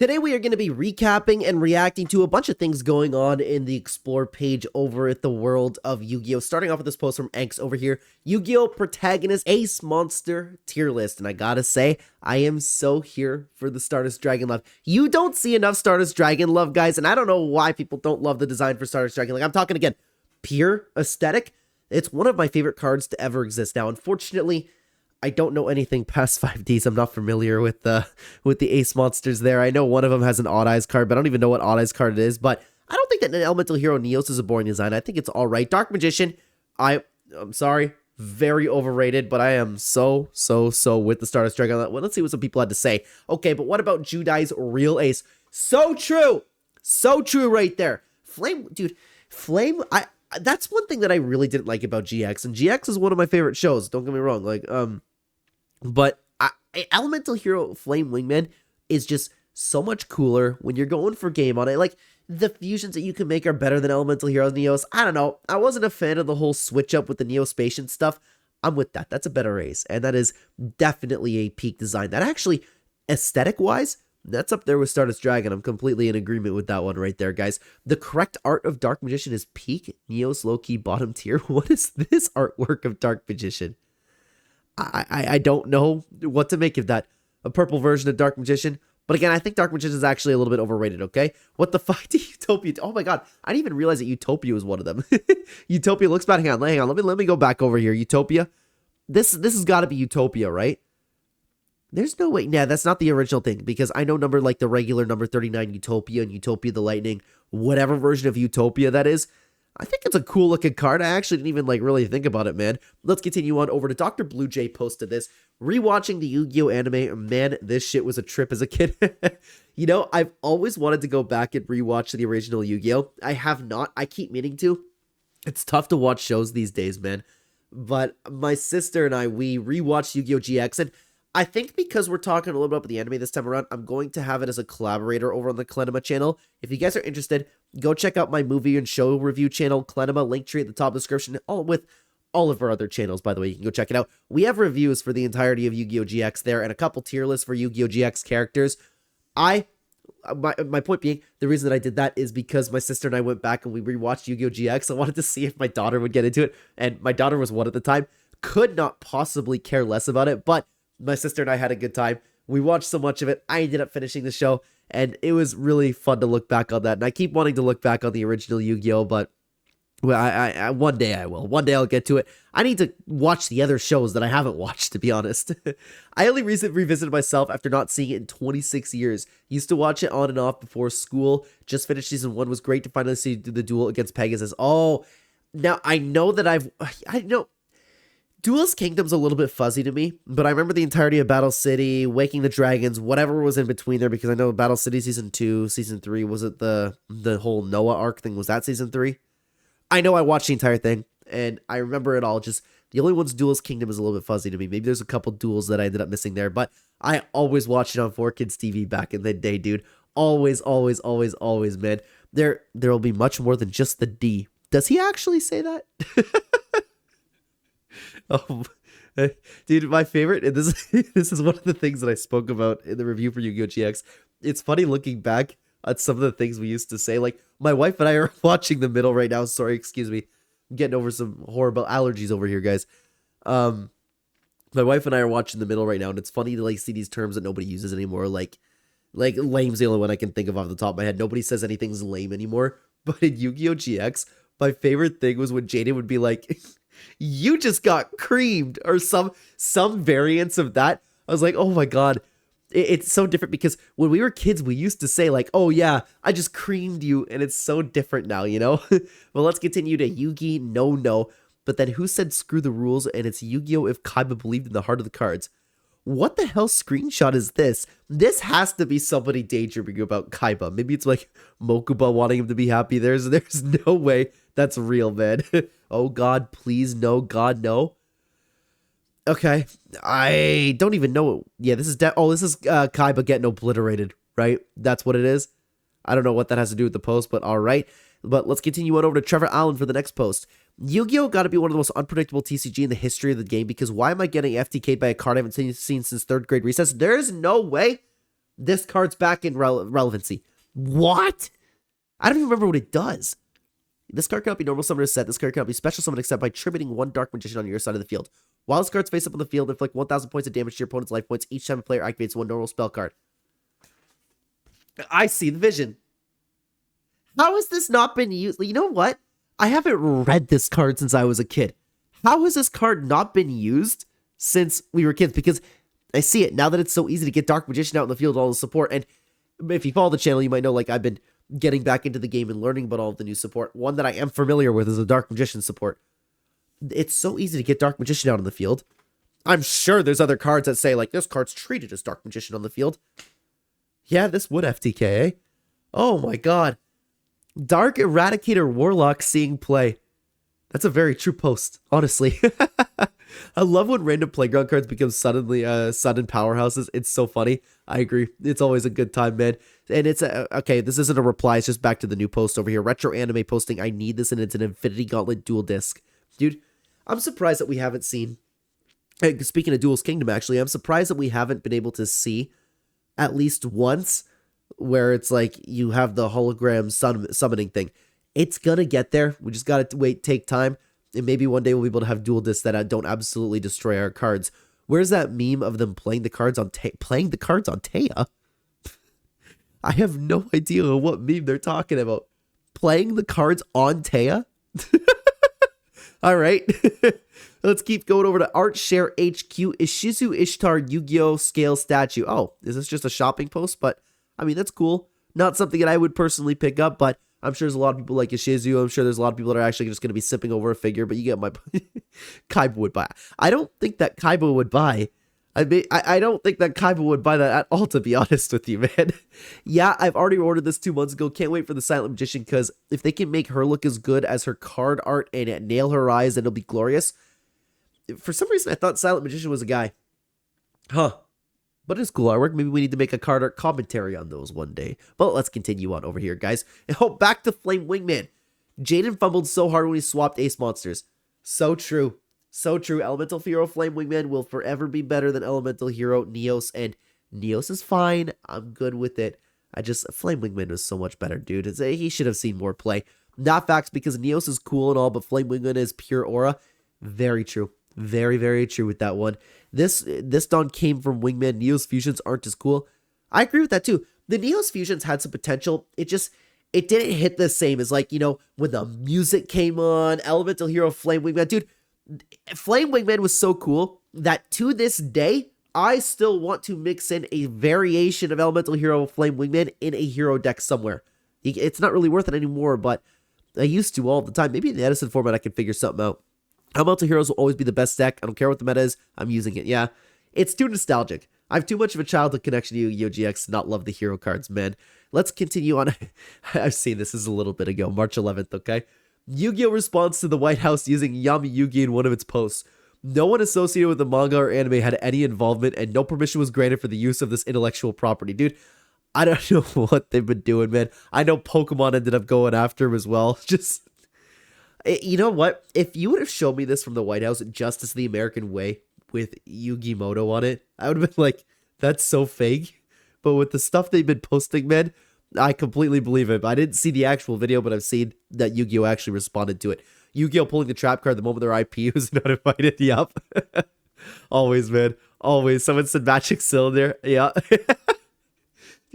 Today we are going to be recapping and reacting to a bunch of things going on in the Explore page over at the world of Yu-Gi-Oh! Starting off with this post from Anx over here, Yu-Gi-Oh! Protagonist Ace Monster tier list. And I gotta say, I am so here for the Stardust Dragon love. You don't see enough Stardust Dragon love, guys, and I don't know why people don't love the design for Stardust Dragon. Like, I'm talking again, pure aesthetic. It's one of my favorite cards to ever exist. Now, unfortunately, I don't know anything past 5Ds. I'm not familiar with the Ace Monsters there. I know one of them has an Odd Eyes card, but I don't even know what Odd Eyes card it is. But I don't think that an Elemental Hero Neos is a boring design. I think it's all right. Dark Magician, I'm sorry, very overrated, but I am so with the Stardust Dragon. Well, let's see what some people had to say. Okay, but what about Judai's real ace? So true right there. Flame, dude, Flame, that's one thing that I really didn't like about GX, and GX is one of my favorite shows, don't get me wrong, like, but Elemental Hero Flame Wingman is just so much cooler when you're going for game on it. Like, the fusions that you can make are better than Elemental Hero Neos. I don't know. I wasn't a fan of the whole switch up with the Neospatian stuff. I'm with that. That's a better race. And that is definitely a peak design. That actually, aesthetic-wise, that's up there with Stardust Dragon. I'm completely in agreement with that one right there, guys. The correct art of Dark Magician is peak Neos low-key bottom tier. What is this artwork of Dark Magician? I don't know what to make of that. A purple version of Dark Magician. But again, I think Dark Magician is actually a little bit overrated, okay? What the fuck did Utopia... Oh my god, I didn't even realize that Utopia was one of them. Utopia looks bad. Hang on. Let me go back over here. Utopia. This has got to be Utopia, right? There's no way. Nah, that's not the original thing, because I know number like the regular number 39 Utopia and Utopia the Lightning, whatever version of Utopia that is. I think it's a cool looking card. I actually didn't even like really think about it, man. Let's continue on over to Dr. Blue Jay posted this. Rewatching the Yu-Gi-Oh anime, man, this shit was a trip as a kid. You know, I've always wanted to go back and rewatch the original Yu-Gi-Oh. I have not. I keep meaning to. It's tough to watch shows these days, man. But my sister and I, we rewatched Yu-Gi-Oh GX, and I think because we're talking a little bit about the anime this time around, I'm going to have it as a collaborator over on the Clenema channel. If you guys are interested, go check out my movie and show review channel, Clenema, link tree at the top of the description, all with all of our other channels, by the way. You can go check it out. We have reviews for the entirety of Yu-Gi-Oh! GX there, and a couple tier lists for Yu-Gi-Oh! GX characters. My point being, the reason that I did that is because my sister and I went back and we rewatched Yu-Gi-Oh! GX. I wanted to see if my daughter would get into it, and my daughter was one at the time. Could not possibly care less about it, but my sister and I had a good time. We watched so much of it. I ended up finishing the show, and it was really fun to look back on that. And I keep wanting to look back on the original Yu-Gi-Oh, but well, I one day I will. One day I'll get to it. I need to watch the other shows that I haven't watched, to be honest. I only revisited myself after not seeing it in 26 years. Used to watch it on and off before school. Just finished season 1. Was great to finally see the duel against Pegasus. Oh, now I know that I know. Duelist Kingdom's a little bit fuzzy to me, but I remember the entirety of Battle City, Waking the Dragons, whatever was in between there, because I know Battle City Season 2, Season 3, was it the whole Noah arc thing? Was that Season 3? I know I watched the entire thing, and I remember it all, just the only one's Duelist Kingdom is a little bit fuzzy to me. Maybe there's a couple duels that I ended up missing there, but I always watched it on 4Kids TV back in the day, dude. Always, man. There will be much more than just the D. Does he actually say that? Oh, dude, my favorite, and this is one of the things that I spoke about in the review for Yu-Gi-Oh! GX. It's funny looking back at some of the things we used to say. Like, my wife and I are watching the middle right now. Sorry, excuse me. I'm getting over some horrible allergies over here, guys. My wife and I are watching the middle right now, and it's funny to like see these terms that nobody uses anymore. Like lame's the only one I can think of off the top of my head. Nobody says anything's lame anymore. But in Yu-Gi-Oh! GX, my favorite thing was when Jaden would be like, you just got creamed, or some variants of that. I was like, oh my god, it's so different, because when we were kids we used to say like, oh yeah, I just creamed you, and it's so different now, you know. Well, let's continue to Yugi no, but then who said screw the rules, and it's Yu-Gi-Oh! If Kaiba believed in the heart of the cards. What the hell screenshot is this? This has to be somebody daydreaming about Kaiba. Maybe it's like Mokuba wanting him to be happy. There's no way that's real, man. Oh god, please no, god no. Okay, I don't even know. Yeah, this is Kaiba getting obliterated, right? That's what it is. I don't know what that has to do with the post, but all right. But let's continue on over to Trevor Allen for the next post. Yu-Gi-Oh! Got to be one of the most unpredictable TCG in the history of the game, because why am I getting FTK'd by a card I haven't seen since 3rd grade recess? There's no way. This card's back in relevancy. What? I don't even remember what it does. This card cannot be normal summoned or set. This card cannot be special summoned except by tributing one Dark Magician on your side of the field. While this card's face up on the field, inflict 1,000 points of damage to your opponent's life points each time a player activates one normal spell card. I see the vision. How has this not been used? You know what? I haven't read this card since I was a kid. How has this card not been used since we were kids? Because I see it now that it's so easy to get Dark Magician out in the field, all the support. And if you follow the channel, you might know, like, I've been getting back into the game and learning about all of the new support. One that I am familiar with is the Dark Magician support. It's so easy to get Dark Magician out in the field. I'm sure there's other cards that say, like, this card's treated as Dark Magician on the field. Yeah, this would FTK, eh? Oh my god. Dark Eradicator Warlock seeing play. That's a very true post, honestly. I love when random playground cards become suddenly sudden powerhouses. It's so funny. I agree. It's always a good time, man. And it's okay, this isn't a reply. It's just back to the new post over here. Retro Anime posting, I need this, and it's an Infinity Gauntlet dual disc. Dude, I'm surprised that we haven't seen... Speaking of Duel's Kingdom, actually, I'm surprised that we haven't been able to see at least once where it's like you have the hologram summoning thing. It's gonna get there. We just gotta wait, take time, and maybe one day we'll be able to have dual discs that don't absolutely destroy our cards. Where's that meme of them playing the cards on Taya? I have no idea what meme they're talking about. Playing the cards on Taya? All right. Let's keep going over to Art Share HQ. Ishizu Ishtar Yu-Gi-Oh! Scale statue. Oh, is this just a shopping post? But, I mean, that's cool. Not something that I would personally pick up, but I'm sure there's a lot of people like Ishizu. I'm sure there's a lot of people that are actually just going to be sipping over a figure, but you get my Kaiba would buy. I don't think that Kaiba would buy. I don't think that Kaiba would buy that at all, to be honest with you, man. Yeah, I've already ordered this 2 months ago. Can't wait for the Silent Magician, because if they can make her look as good as her card art and nail her eyes, then it'll be glorious. For some reason, I thought Silent Magician was a guy. Huh. But it's cool artwork. Maybe we need to make a card art commentary on those one day. But let's continue on over here, guys. Oh, back to Flame Wingman. Jaden fumbled so hard when he swapped Ace Monsters. So true. So true. Elemental Hero Flame Wingman will forever be better than Elemental Hero Neos. And Neos is fine. I'm good with it. Flame Wingman was so much better, dude. He should have seen more play. Not facts, because Neos is cool and all, but Flame Wingman is pure aura. Very true. Very, very true with that one. This Dawn came from Wingman. Neos fusions aren't as cool. I agree with that too. The Neos fusions had some potential. It didn't hit the same as, like, you know, when the music came on, Elemental Hero Flame Wingman. Dude, Flame Wingman was so cool that to this day, I still want to mix in a variation of Elemental Hero Flame Wingman in a hero deck somewhere. It's not really worth it anymore, but I used to all the time. Maybe in the Edison format I can figure something out. Elemental Heroes will always be the best deck. I don't care what the meta is. I'm using it. Yeah, it's too nostalgic. I have too much of a childhood connection to Yu-Gi-Oh! GX to not love the hero cards, man. Let's continue on. I've seen this is a little bit ago, March 11th, okay? Yu-Gi-Oh! Responds to the White House using Yami Yugi in one of its posts. No one associated with the manga or anime had any involvement, and no permission was granted for the use of this intellectual property. Dude, I don't know what they've been doing, man. I know Pokemon ended up going after him as well. You know what? If you would have shown me this from the White House, Justice the American Way, with Yugi Moto on it, I would have been like, that's so fake. But with the stuff they've been posting, man, I completely believe it. I didn't see the actual video, but I've seen that Yu-Gi-Oh! Actually responded to it. Yu-Gi-Oh! Pulling the trap card the moment their IP was not invited. Yup. Always, man. Always. Someone said Magic Cylinder. Yeah.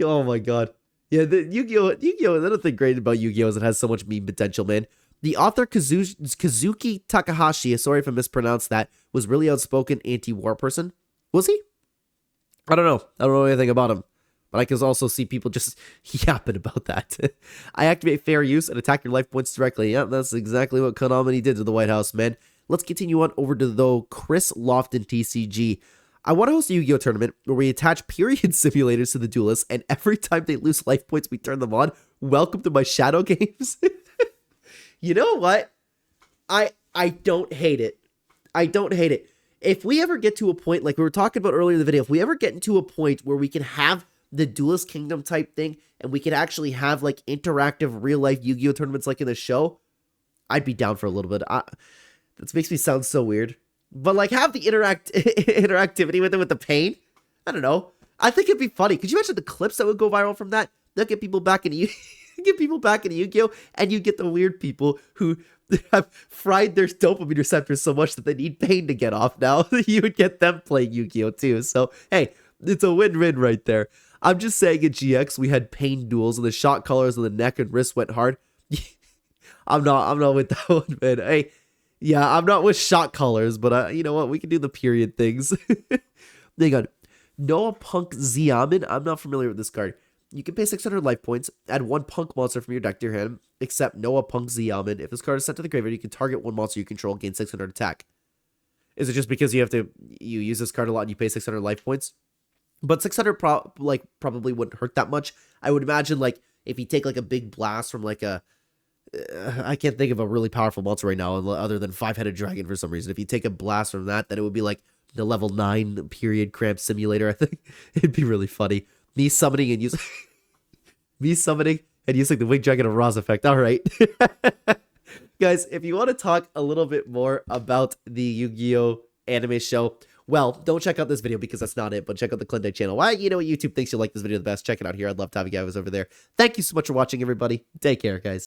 Oh my god. Yeah, the Yu-Gi-Oh! Another thing great about Yu-Gi-Oh! is it has so much meme potential, man. The author Kazuki Takahashi, sorry if I mispronounced that, was really outspoken anti-war person. Was he? I don't know. I don't know anything about him. But I can also see people just yapping about that. I activate fair use and attack your life points directly. Yeah, that's exactly what Konami did to the White House, man. Let's continue on over to, though, Chris Lofton TCG. I want to host a Yu-Gi-Oh! Tournament where we attach period simulators to the duelists, and every time they lose life points, we turn them on. Welcome to my shadow games. You know what? I don't hate it. I don't hate it. If we ever get to a point, like we were talking about earlier in the video, if we ever get into a point where we can have the Duelist Kingdom type thing, and we can actually have, like, interactive real-life Yu-Gi-Oh! Tournaments like in the show, I'd be down for a little bit. This makes me sound so weird. But, like, have the interactivity with it, with the pain. I don't know. I think it'd be funny. Could you imagine the clips that would go viral from that? They'll get people back into get people back into Yu-Gi-Oh, and you get the weird people who have fried their dopamine receptors so much that they need pain to get off now. You would get them playing Yu-Gi-Oh too. So hey, it's a win-win right there. I'm just saying at GX we had pain duels and the shot collars on the neck and wrist went hard. I'm not with that one, man. Hey, yeah, I'm not with shot collars, but you know what? We can do the period things. Hang on. Noah Punk Xiamen. I'm not familiar with this card. You can pay 600 life points, add one punk monster from your deck to your hand, except Noah Punk Xiamen. If this card is sent to the graveyard, you can target one monster you control, gain 600 attack. Is it just because you use this card a lot and you pay 600 life points? But 600 probably wouldn't hurt that much. I would imagine like if you take like a big blast from like a I can't think of a really powerful monster right now other than 5-headed dragon for some reason. If you take a blast from that, then it would be like the level 9 period cramp simulator, I think. It'd be really funny. Me summoning and using the Winged Dragon of Ra's effect. All right. Guys, if you want to talk a little bit more about the Yu-Gi-Oh! Anime show, well, don't check out this video because that's not it, but check out the Clenday channel. Why? You know what? YouTube thinks you'll like this video the best. Check it out here. I'd love to have you guys over there. Thank you so much for watching, everybody. Take care, guys.